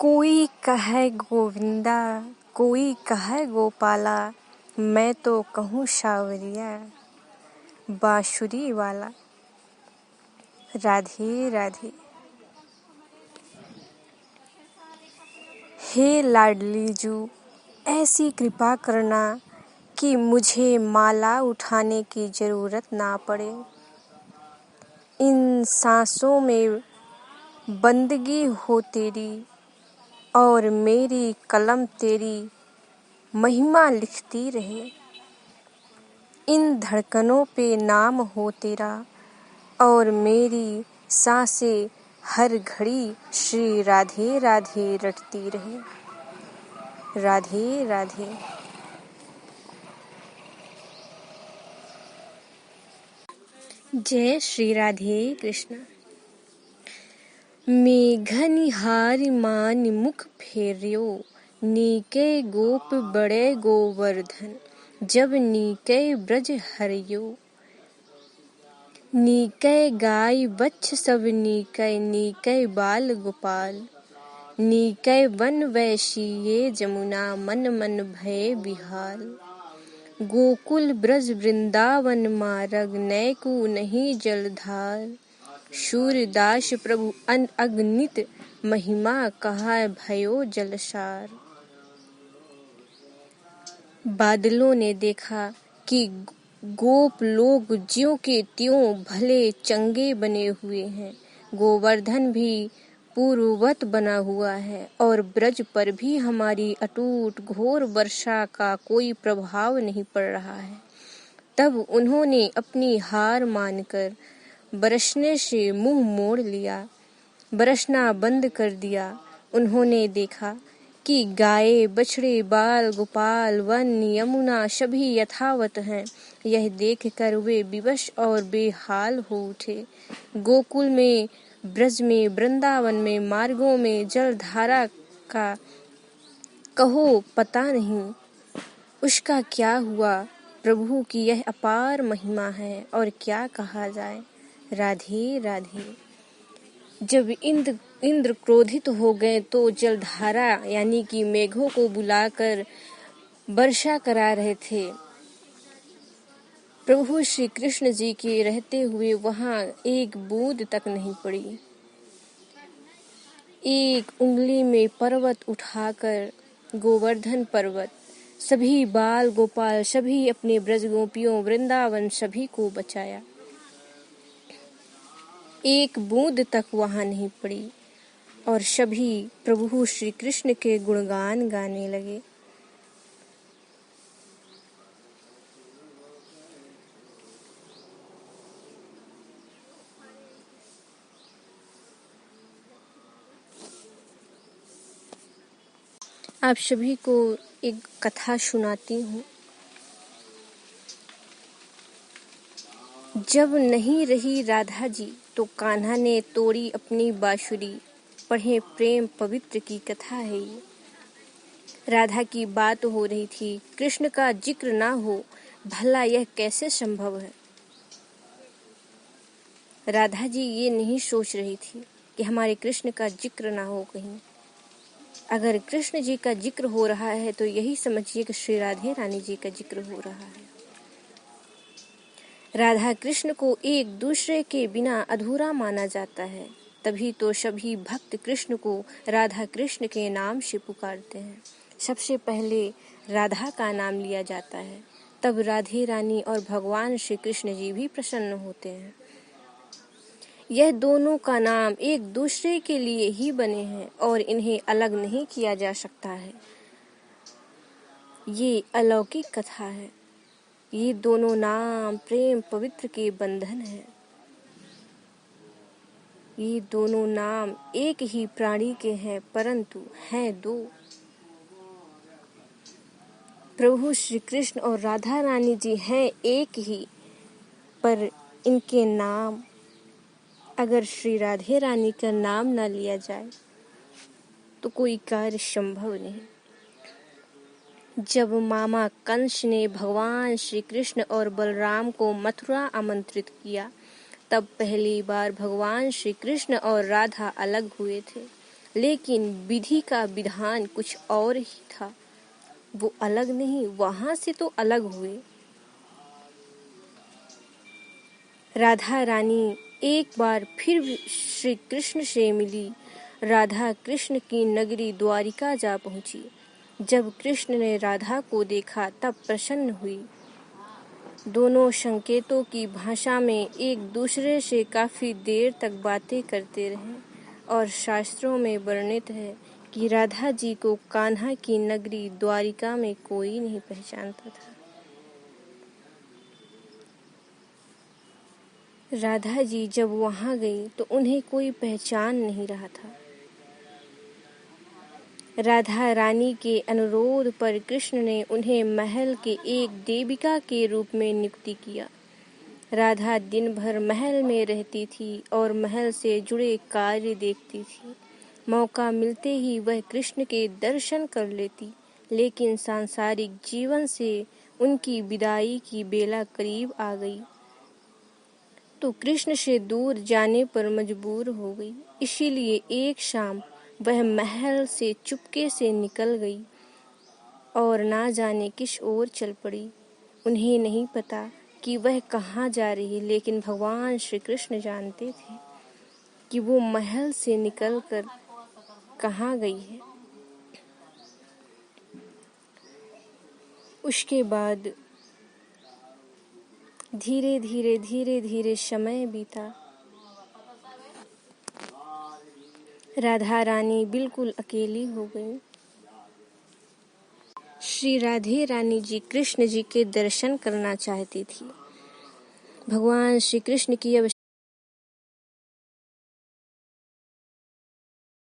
कोई कहे गोविंदा, कोई कहे गोपाला, मैं तो कहूँ सावरिया बांसुरी वाला। राधे राधे। हे लाडली जू, ऐसी कृपा करना कि मुझे माला उठाने की ज़रूरत ना पड़े। इन सांसों में बंदगी हो तेरी और मेरी कलम तेरी महिमा लिखती रहे। इन धड़कनों पे नाम हो तेरा और मेरी सांसें हर घड़ी श्री राधे राधे रटती रहे। राधे राधे। जय श्री राधे कृष्ण। मेघनिहार मान मुख फेर्यो, नीके गोप बड़े गोवर्धन, जब नीके ब्रज हरियो। नीके गाय बच्छ सब नीके, नीके बाल गोपाल, नीके वन वैशिये जमुना, मन मन भये बिहाल। गोकुल ब्रज वृंदावन मार्ग, नैकु नहीं जलधार, सूरदास प्रभु अगणित महिमा, कहा भयो जलसार। बादलों ने देखा कि गोप लोग ज्यों के त्यों भले चंगे बने हुए हैं। गोवर्धन भी पूर्ववत बना हुआ है और ब्रज पर भी हमारी अटूट घोर वर्षा का कोई प्रभाव नहीं पड़ रहा है। तब उन्होंने अपनी हार मानकर बरसने से मुंह मोड़ लिया, बरसना बंद कर दिया। उन्होंने देखा कि गाय बछड़े बाल गोपाल वन यमुना सभी यथावत हैं। यह देखकर वे विवश और बेहाल हो उठे। गोकुल में, ब्रज में, वृंदावन में, मार्गों में जलधारा का कहो पता नहीं उसका क्या हुआ। प्रभु की यह अपार महिमा है और क्या कहा जाए। राधे राधे। जब इंद्र क्रोधित हो गए तो जलधारा यानी कि मेघों को बुलाकर वर्षा करा रहे थे। प्रभु श्री कृष्ण जी के रहते हुए वहां एक बूंद तक नहीं पड़ी। एक उंगली में पर्वत उठाकर गोवर्धन पर्वत सभी बाल गोपाल सभी अपने ब्रज गोपियों वृंदावन सभी को बचाया। एक बूंद तक वहां नहीं पड़ी और सभी प्रभु श्री कृष्ण के गुणगान गाने लगे। आप सभी को एक कथा सुनाती हूँ। जब नहीं रही राधा जी तो कान्हा ने तोड़ी अपनी बांसुरी, पढ़े प्रेम पवित्र की कथा है ये। राधा की बात हो रही थी, कृष्ण का जिक्र ना हो, भला यह कैसे संभव है। राधा जी ये नहीं सोच रही थी कि हमारे कृष्ण का जिक्र ना हो कहीं। अगर कृष्ण जी का जिक्र हो रहा है तो यही समझिए कि श्री राधे रानी जी का जिक्र हो रहा है। राधा कृष्ण को एक दूसरे के बिना अधूरा माना जाता है, तभी तो सभी भक्त कृष्ण को राधा कृष्ण के नाम से पुकारते हैं। सबसे पहले राधा का नाम लिया जाता है, तब राधे रानी और भगवान श्री कृष्ण जी भी प्रसन्न होते हैं। यह दोनों का नाम एक दूसरे के लिए ही बने हैं और इन्हें अलग नहीं किया जा सकता है। ये अलौकिक कथा है। ये दोनों नाम प्रेम पवित्र के बंधन है। ये दोनों नाम एक ही प्राणी के हैं परंतु हैं दो। प्रभु श्री कृष्ण और राधा रानी जी हैं एक ही, पर इनके नाम अगर श्री राधे रानी का नाम ना लिया जाए तो कोई कार्य संभव नहीं। जब मामा कंस ने भगवान श्री कृष्ण और बलराम को मथुरा आमंत्रित किया, तब पहली बार भगवान श्री कृष्ण और राधा अलग हुए थे। लेकिन विधि का विधान कुछ और ही था। वो अलग नहीं, वहां से तो अलग हुए। राधा रानी एक बार फिर श्री कृष्ण से मिली। राधा कृष्ण की नगरी द्वारिका जा पहुंची। जब कृष्ण ने राधा को देखा तब प्रसन्न हुई। दोनों संकेतों की भाषा में एक दूसरे से काफी देर तक बातें करते रहे और शास्त्रों में वर्णित है कि राधा जी को कान्हा की नगरी द्वारिका में कोई नहीं पहचानता था। राधा जी जब वहां गई तो उन्हें कोई पहचान नहीं रहा था। राधा रानी के अनुरोध पर कृष्ण ने उन्हें महल के एक देविका के रूप में नियुक्ति किया। राधा दिन भर महल में रहती थी और महल से जुड़े कार्य देखती थी। मौका मिलते ही वह कृष्ण के दर्शन कर लेती, लेकिन सांसारिक जीवन से उनकी विदाई की बेला करीब आ गई तो कृष्ण से दूर जाने पर मजबूर हो गई। इसीलिए एक शाम वह महल से चुपके से निकल गई और ना जाने किस ओर चल पड़ी। उन्हें नहीं पता कि वह कहाँ जा रही, लेकिन भगवान श्री कृष्ण जानते थे कि वो महल से निकलकर कहाँ गई है। उसके बाद धीरे धीरे समय बीता। राधा रानी बिल्कुल अकेली हो गई। श्री राधे रानी जी कृष्ण जी के दर्शन करना चाहती थी। भगवान श्री कृष्ण की अब